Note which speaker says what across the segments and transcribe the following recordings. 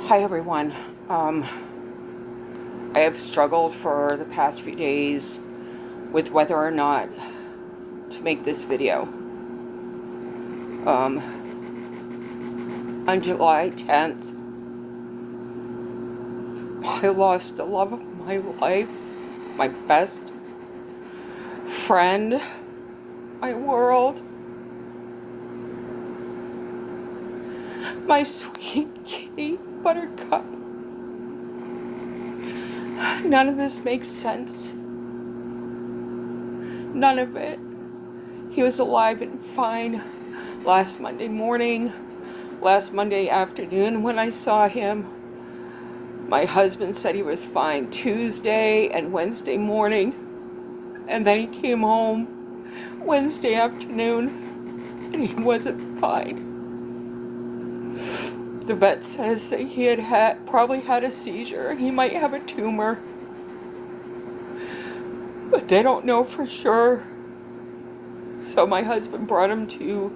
Speaker 1: Hi everyone. I have struggled for the past few days with whether or not to make this video. On July 10th, I lost the love of my life, my best friend, my world, my sweet kitty, Buttercup. None of this makes sense. None of it. He was alive and fine last Monday morning, last Monday afternoon when I saw him. My husband said he was fine Tuesday and Wednesday morning, and then he came home Wednesday afternoon and he wasn't fine. The vet says that he probably had a seizure and he might have a tumor, but they don't know for sure. So my husband brought him to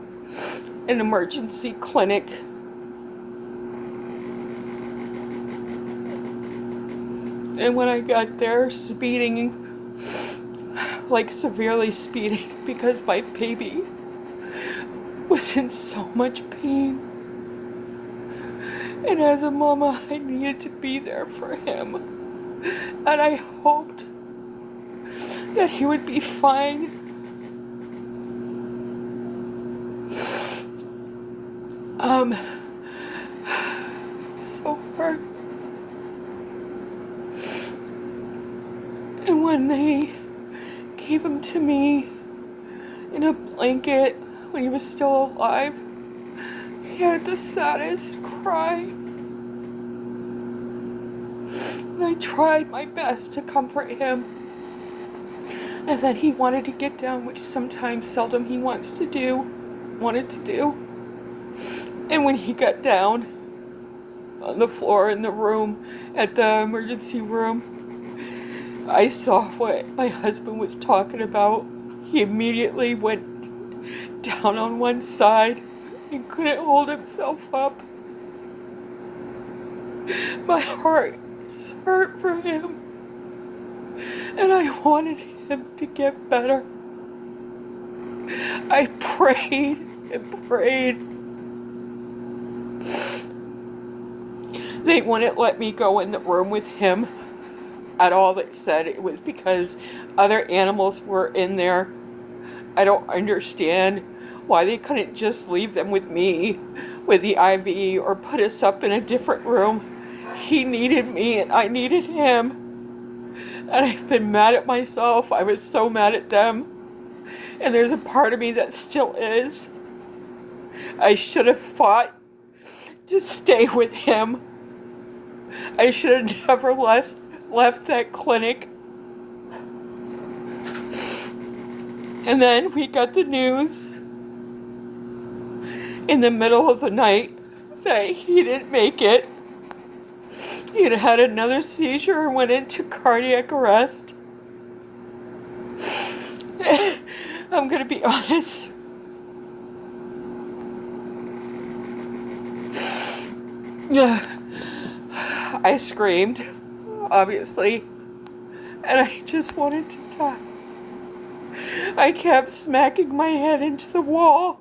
Speaker 1: an emergency clinic. And when I got there, speeding, like severely speeding, because my baby was in so much pain. And as a mama, I needed to be there for him. And I hoped that he would be fine. So hard. And when they gave him to me in a blanket when he was still alive, he had the saddest cry. And I tried my best to comfort him. And then he wanted to get down, which sometimes seldom he wanted to do. And when he got down on the floor in the room, at the emergency room, I saw what my husband was talking about. He immediately went down on one side and couldn't hold himself up. My heart just hurt for him. And I wanted him to get better. I prayed and prayed. They wouldn't let me go in the room with him at all. They said it was because other animals were in there. I don't understand why they couldn't just leave them with me with the IV or put us up in a different room. He needed me and I needed him. And I've been mad at myself. I was so mad at them. And there's a part of me that still is. I should have fought to stay with him. I should have never left that clinic. And then we got the news in the middle of the night that he didn't make it. He had another seizure and went into cardiac arrest. I'm gonna be honest. I screamed, obviously, and I just wanted to die. I kept smacking my head into the wall.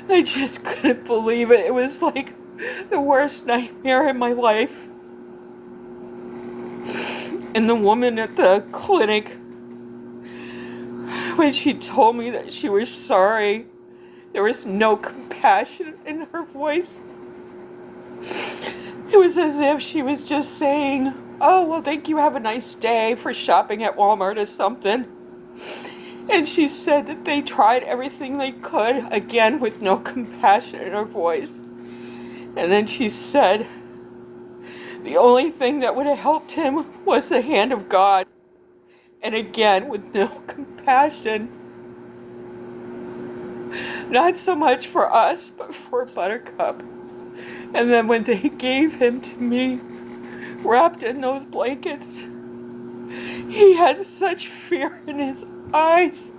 Speaker 1: I just couldn't believe it. It was like the worst nightmare in my life. And the woman at the clinic, when she told me that she was sorry, there was no compassion in her voice. It was as if she was just saying, "Oh, well, thank you, have a nice day," for shopping at Walmart or something. And she said that they tried everything they could, again with no compassion in her voice. And then she said the only thing that would have helped him was the hand of God. And again, with no compassion. Not so much for us, but for Buttercup. And then when they gave him to me, wrapped in those blankets, he had such fear in his eyes.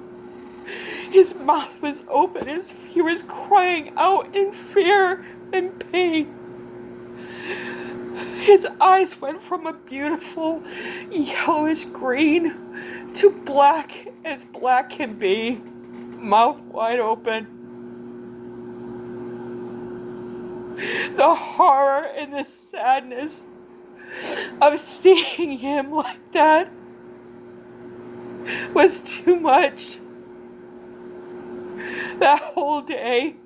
Speaker 1: His mouth was open as if he was crying out in fear and pain. His eyes went from a beautiful yellowish green to black as black can be, mouth wide open. The horror and the sadness of seeing him like that was too much. That whole day,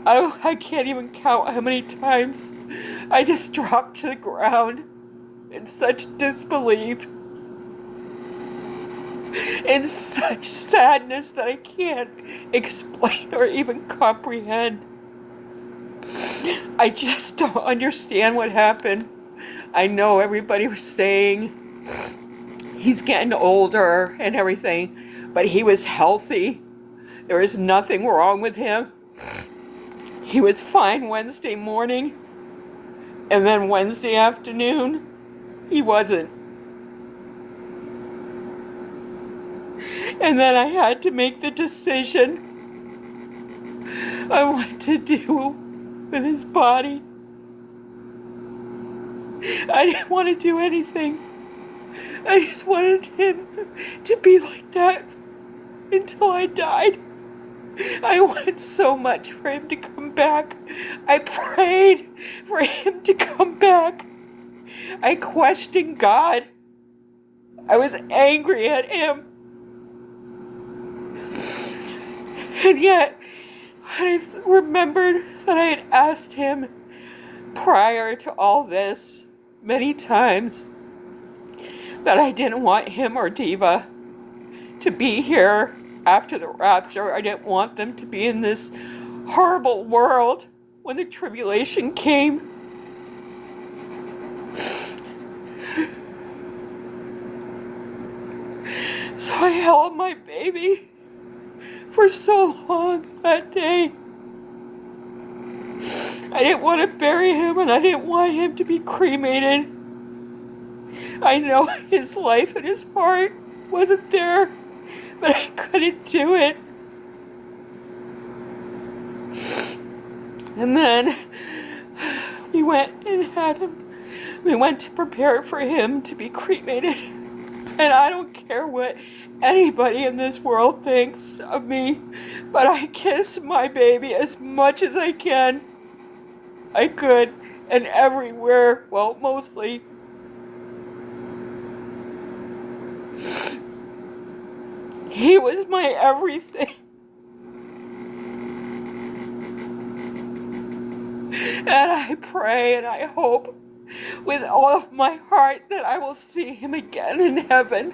Speaker 1: I can't even count how many times I just dropped to the ground in such disbelief, in such sadness that I can't explain or even comprehend. I just don't understand what happened. I know everybody was saying he's getting older and everything, but he was healthy. There was nothing wrong with him. He was fine Wednesday morning, and then Wednesday afternoon, he wasn't. And then I had to make the decision on what to do with his body. I didn't want to do anything. I just wanted him to be like that until I died. I wanted so much for him to come back. I prayed for him to come back. I questioned God. I was angry at him. And yet, I remembered that I had asked him prior to all this many times that I didn't want him or Diva to be here after the rapture. I didn't want them to be in this horrible world when the tribulation came. So I held my baby for so long that day. I didn't want to bury him, and I didn't want him to be cremated. I know his life and his heart wasn't there, but I couldn't do it. And then we went to prepare for him to be cremated. And I don't care what anybody in this world thinks of me, but I kiss my baby as much as I can. I could, and everywhere, well, mostly. He was my everything. And I pray and I hope with all of my heart that I will see him again in heaven.